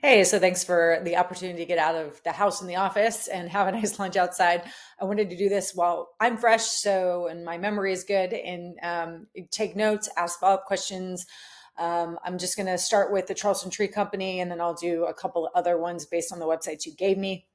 Hey, so thanks for the opportunity to get out of the house and the office and have a nice lunch outside. I wanted to do this while I'm fresh, and my memory is good, and take notes, ask follow-up questions. I'm just going to start with the Charleston Tree Company, and then I'll do a couple of other ones based on the websites you gave me.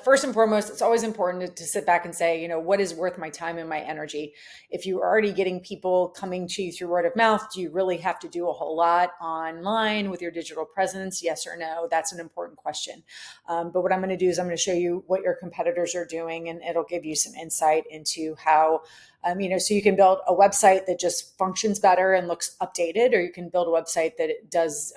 First and foremost, it's always important to sit back and say, what is worth my time and my energy? If you're already getting people coming to you through word of mouth, do you really have to do a whole lot online with your digital presence? Yes or no? That's an important question. But what I'm going to do is I'm going to show you what your competitors are doing, and it'll give you some insight into how, so you can build a website that just functions better and looks updated, or you can build a website that it does,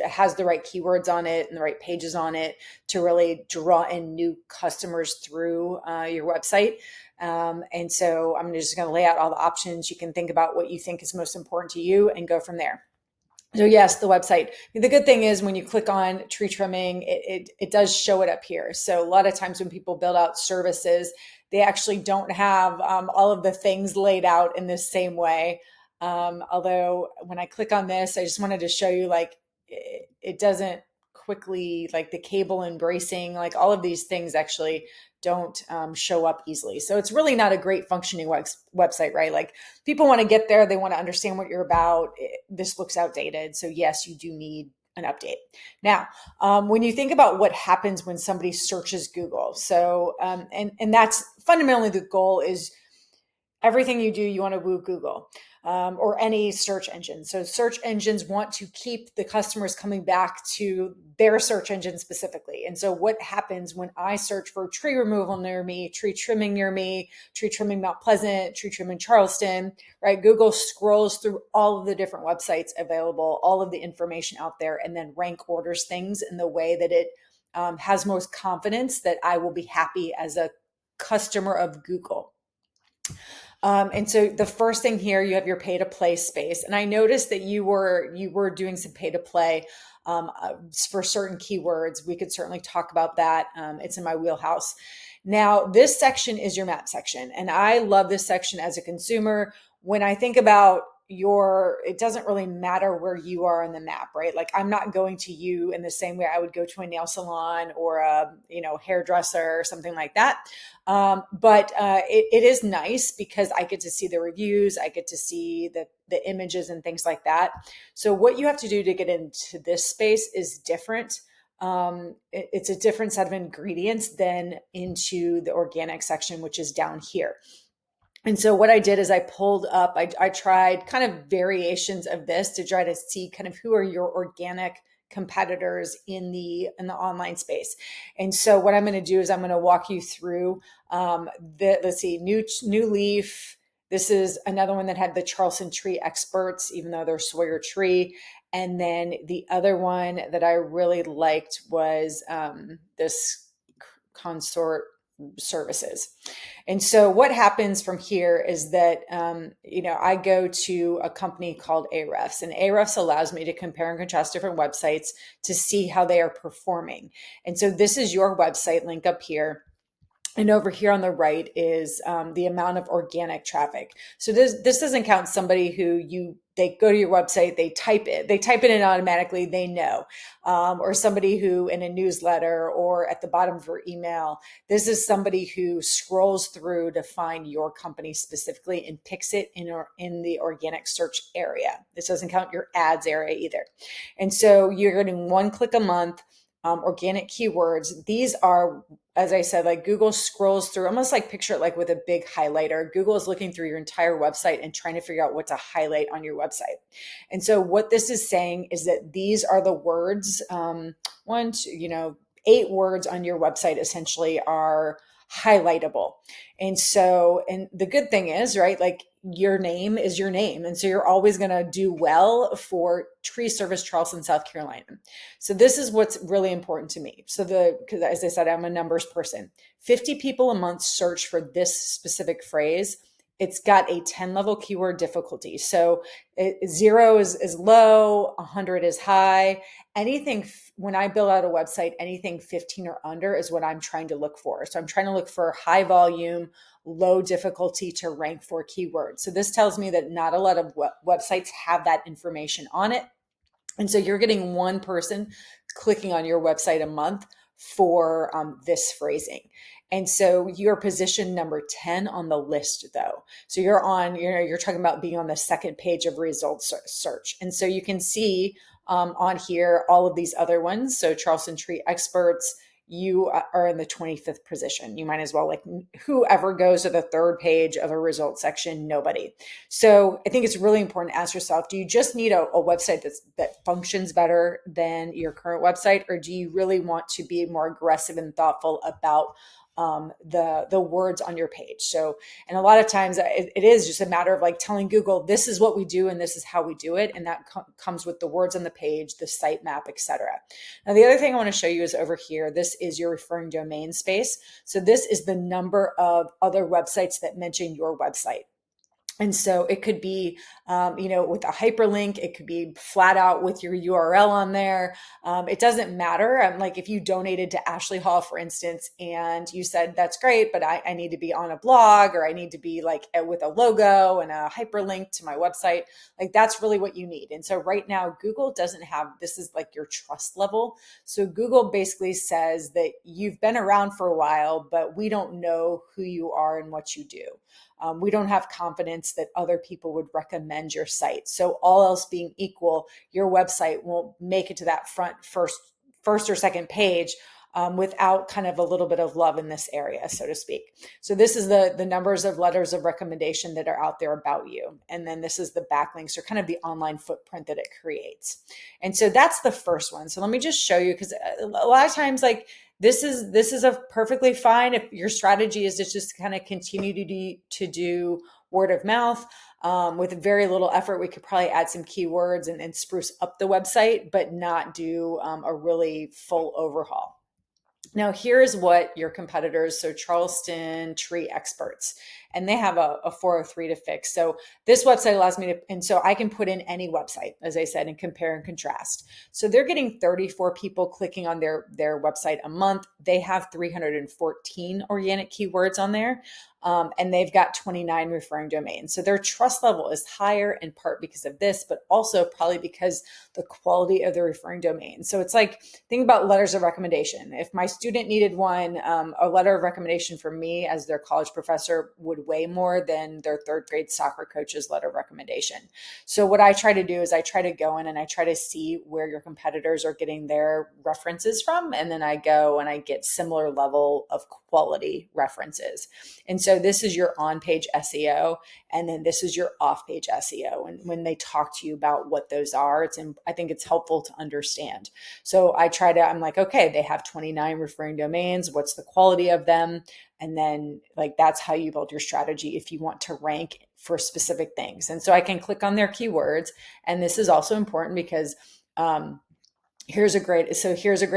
has the right keywords on it and the right pages on it to really draw in new customers through your website. And so I'm just going to lay out all the options. You can think about what you think is most important to you and go from there. So yes, the website. The good thing is when you click on tree trimming, it does show it up here. So a lot of times when people build out services, they actually don't have all of the things laid out in the same way. Although when I click on this, I just wanted to show you it doesn't quickly, like the cable and bracing, like all of these things actually don't show up easily. So it's really not a great functioning website, right? Like people want to get there. They want to understand what you're about. This looks outdated. So yes, you do need an update. Now, when you think about what happens when somebody searches Google, and that's fundamentally the goal is everything you do, you want to woo Google or any search engine. So search engines want to keep the customers coming back to their search engine specifically. And so what happens when I search for tree removal near me, tree trimming near me, tree trimming Mount Pleasant, tree trimming Charleston, right? Google scrolls through all of the different websites available, all of the information out there, and then rank orders things in the way that it has most confidence that I will be happy as a customer of Google. And so the first thing here, you have your pay to play space. And I noticed that you were doing some pay to play for certain keywords. We could certainly talk about that. It's in my wheelhouse. Now, this section is your map section. And I love this section as a consumer. When I think about it doesn't really matter where you are on the map, right? Like I'm not going to you in the same way I would go to a nail salon or a, hairdresser or something like that. But it is nice because I get to see the reviews. I get to see the images and things like that. So what you have to do to get into this space is different. It's a different set of ingredients than into the organic section, which is down here. And so what I did is I pulled up, I tried kind of variations of this to try to see kind of who are your organic competitors in the online space. And so what I'm going to do is I'm going to walk you through let's see, New Leaf. This is another one that had the Charleston Tree Experts, even though they're Sawyer Tree. And then the other one that I really liked was this Consort Services. And so what happens from here is that, I go to a company called Ahrefs, and Ahrefs allows me to compare and contrast different websites to see how they are performing. And so this is your website link up here. And over here on the right is the amount of organic traffic. So this doesn't count somebody who they go to your website, they type it in automatically, they know, or somebody who in a newsletter or at the bottom of your email. This is somebody who scrolls through to find your company specifically and picks it in the organic search area. This doesn't count your ads area either. And so you're getting one click a month. Organic keywords. These are, as I said, like Google scrolls through, almost like picture it like with a big highlighter. Google is looking through your entire website and trying to figure out what to highlight on your website. And so what this is saying is that these are the words, 8 words on your website essentially are highlightable. And the good thing is, right, like your name is your name. And so you're always going to do well for Tree Service Charleston, South Carolina. So this is what's really important to me. So because as I said, I'm a numbers person. 50 people a month search for this specific phrase. It's got a 10 level keyword difficulty. So 0 is low, 100 is high. When I build out a website, anything 15 or under is what I'm trying to look for. So I'm trying to look for high volume, low difficulty to rank for keywords. So this tells me that not a lot of websites have that information on it. And so you're getting one person clicking on your website a month for this phrasing. And so you're position number 10 on the list though. So you're on, you're talking about being on the second page of results search. And so you can see on here all of these other ones. So Charleston tree experts, you are in the 25th position. You might as well, like, whoever goes to the third page of a results section, nobody. So I think it's really important to ask yourself, do you just need a website that functions better than your current website? Or do you really want to be more aggressive and thoughtful about the words on your page? So, and a lot of times it is just a matter of like telling Google, this is what we do and this is how we do it. And that comes with the words on the page, the sitemap, etc. Now, the other thing I want to show you is over here. This is your referring domain space. So this is the number of other websites that mention your website. And so it could be, with a hyperlink, it could be flat out with your URL on there. It doesn't matter. Like if you donated to Ashley Hall, for instance, and you said, that's great, but I need to be on a blog, or I need to be like with a logo and a hyperlink to my website. Like that's really what you need. And so right now, Google doesn't have, this is like your trust level. So Google basically says that you've been around for a while, but we don't know who you are and what you do. We don't have confidence that other people would recommend your site. So all else being equal, your website won't make it to that first or second page without kind of a little bit of love in this area, so to speak. So this is the numbers of letters of recommendation that are out there about you. And then this is the backlinks, or kind of the online footprint that it creates. And so that's the first one. So let me just show you, because a lot of times, like, this is a perfectly fine if your strategy is to just kind of continue to do word of mouth. With very little effort, we could probably add some keywords and spruce up the website, but not do a really full overhaul. Now, here's what your competitors, so Charleston tree experts, and they have a 403 to fix. So this website allows me to, and so I can put in any website, as I said, and compare and contrast. So they're getting 34 people clicking on their website a month. They have 314 organic keywords on there. And they've got 29 referring domains. So their trust level is higher, in part because of this, but also probably because the quality of the referring domain. So it's like, think about letters of recommendation. If my student needed one, a letter of recommendation from me as their college professor would weigh more than their third grade soccer coach's letter of recommendation. So what I try to do is I try to go in and I try to see where your competitors are getting their references from. And then I go and I get similar level of quality references. And so this is your on-page SEO, and then this is your off-page SEO. And when they talk to you about what those are, I think it's helpful to understand. So I'm like, okay, they have 29 referring domains. What's the quality of them? And then like, that's how you build your strategy if you want to rank for specific things. And so I can click on their keywords. And this is also important because, here's a great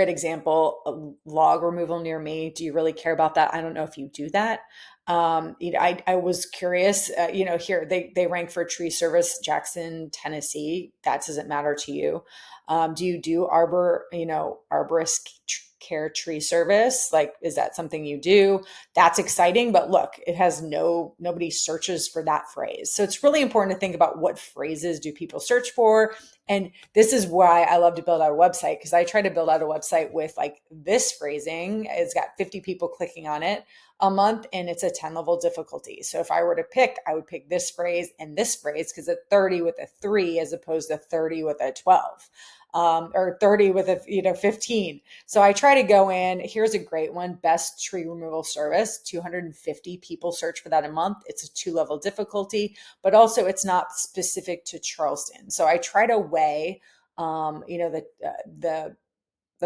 example, log removal near me. Do you really care about that? I don't know if you do that. I was curious, here they rank for tree service, Jackson, Tennessee. That doesn't matter to you. Do you do arborist care tree service? Like, is that something you do? That's exciting, but look, it has nobody searches for that phrase. So it's really important to think about what phrases do people search for. And this is why I love to build out a website, because I try to build out a website with like this phrasing. It's got 50 people clicking on it a month, and it's a 10 level difficulty. So if I were to pick, I would pick this phrase and this phrase, because it's 30 with a 3 as opposed to 30 with a 12. Or 30 with a 15. So I try to go in. Here's a great one: best tree removal service. 250 people search for that a month. It's a 2-level difficulty, but also it's not specific to Charleston. So I try to weigh, the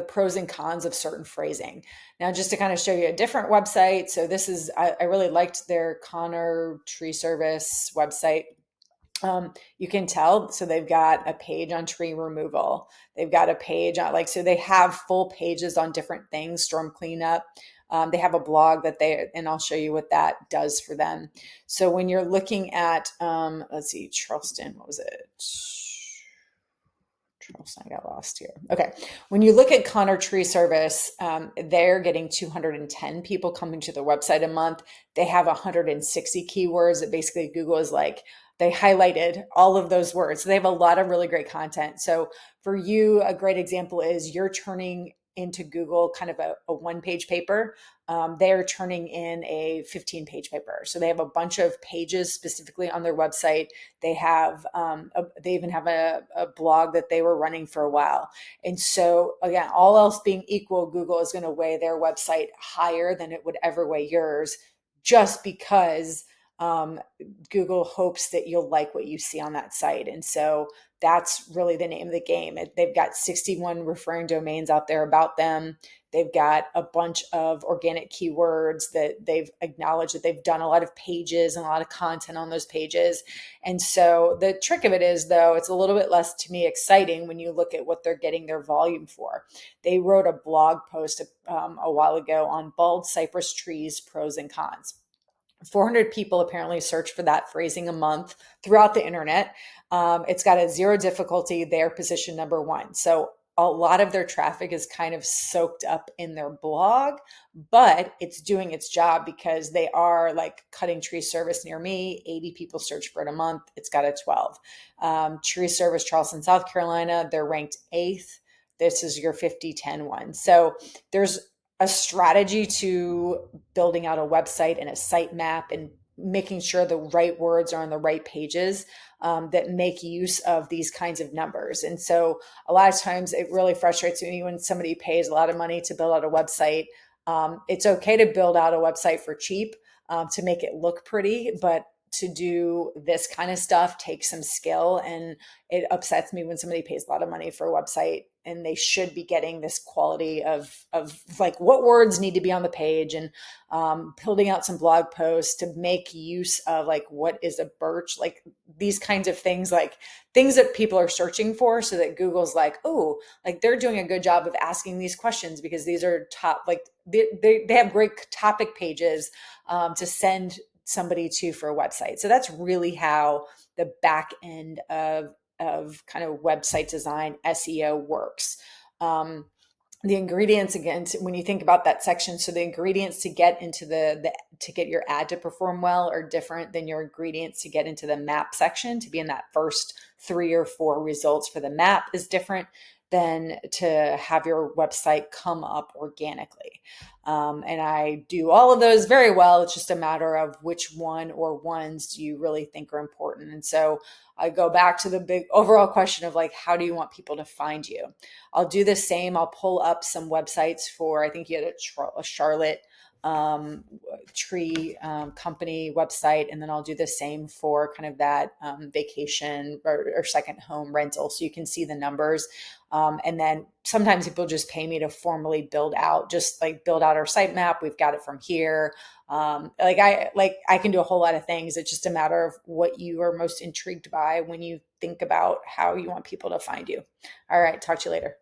pros and cons of certain phrasing. Now, just to kind of show you a different website. So this is, I really liked their Connor tree service website. You can tell, so they've got a page on tree removal. They've got a page on so they have full pages on different things, storm cleanup. They have a blog and I'll show you what that does for them. So when you're looking at, let's see, Charleston, what was it? I got lost here. Okay. When you look at Connor Tree Service, they're getting 210 people coming to their website a month. They have 160 keywords that basically Google is like, they highlighted all of those words. So they have a lot of really great content. So for you, a great example is you're turning into Google kind of a one-page paper. They're turning in a 15-page paper. So they have a bunch of pages specifically on their website. They have they even have a blog that they were running for a while. And so again, all else being equal, Google is going to weigh their website higher than it would ever weigh yours, just because um, Google hopes that you'll like what you see on that site. And so that's really the name of the game. They've got 61 referring domains out there about them. They've got a bunch of organic keywords that they've acknowledged that they've done a lot of pages and a lot of content on those pages. And so the trick of it is, though, it's a little bit less, to me, exciting when you look at what they're getting their volume for. They wrote a blog post a while ago on bald cypress trees, pros and cons. 400 people apparently search for that phrasing a month throughout the internet. It's got a zero difficulty. They're position number one. So a lot of their traffic is kind of soaked up in their blog, but it's doing its job because they are like cutting tree service near me. 80 people search for it a month. It's got a 12. Tree service, Charleston, South Carolina, they're ranked 8th. This is your 50-10 one. So there's a strategy to building out a website and a site map and making sure the right words are on the right pages that make use of these kinds of numbers. And so a lot of times it really frustrates me when somebody pays a lot of money to build out a website. It's okay to build out a website for cheap to make it look pretty, but to do this kind of stuff takes some skill. And it upsets me when somebody pays a lot of money for a website and they should be getting this quality of like what words need to be on the page, and building out some blog posts to make use of like what is a birch, like these kinds of things, like things that people are searching for, so that Google's like, oh, like they're doing a good job of asking these questions because these are top, like they have great topic pages to send somebody to for a website. So that's really how the back end of kind of website design SEO works. The ingredients, again, when you think about that section, so the ingredients to get into the to get your ad to perform well are different than your ingredients to get into the map section. To be in that first 3 or 4 results for the map is different than to have your website come up organically. And I do all of those very well. It's just a matter of which one or ones do you really think are important. And so I go back to the big overall question of like, how do you want people to find you? I'll do the same. I'll pull up some websites for, I think you had a Charlotte tree company website, and then I'll do the same for kind of that vacation or second home rental, so you can see the numbers. And then sometimes people just pay me to formally build out our sitemap. We've got it from here. I can do a whole lot of things. It's just a matter of what you are most intrigued by when you think about how you want people to find you. All right, talk to you later.